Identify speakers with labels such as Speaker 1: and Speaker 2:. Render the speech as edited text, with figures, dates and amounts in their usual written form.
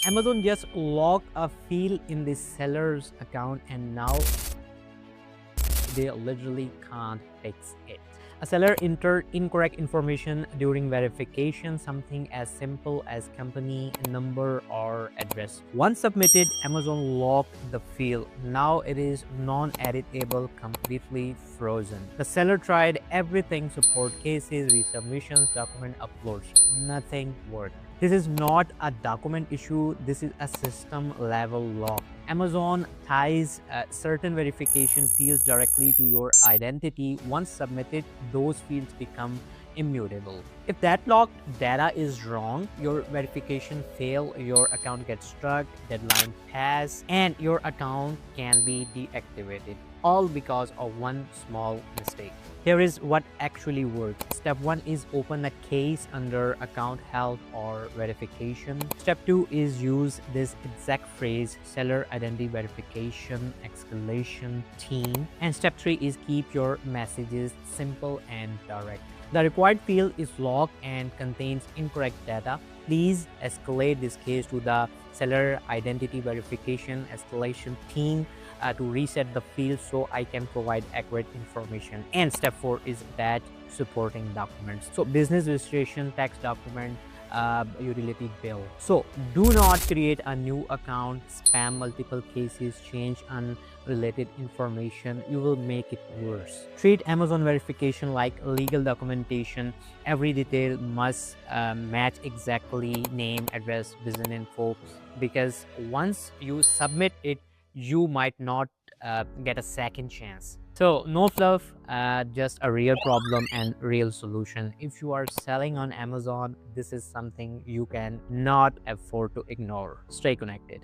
Speaker 1: Amazon just logged a field in the seller's account and now they literally can't fix it. A seller entered incorrect information during verification, something as simple as company number or address. Once submitted, Amazon locked the field. Now it is non-editable, completely frozen. The seller tried everything: support cases, resubmissions, document uploads. Nothing worked. This is not a document issue, this is a system level lock. Amazon ties certain verification fields directly to your identity. Once submitted, those fields become immutable. If that locked data is wrong, your verification fail, your account gets struck, deadline pass, and your account can be deactivated, all because of one small mistake. Here is what actually works. Step 1 is open a case under account health or verification. Step 2 is use this exact phrase, seller identity verification !team. And step 3 is keep your messages simple and direct. The required field is locked and contains incorrect data. Please escalate this case to the seller identity verification escalation team to reset the field so I can provide accurate information. And step 4 is batch supporting documents. So business registration, tax document, utility bill. So do not create a new account, spam multiple cases, change unrelated information. You will make it worse. Treat Amazon verification like legal documentation. Every detail must match exactly: name, address, business info, because once you submit it, you might not get a second chance. So no fluff, just a real problem and real solution. If you are selling on Amazon, this is something you can not afford to ignore. Stay connected.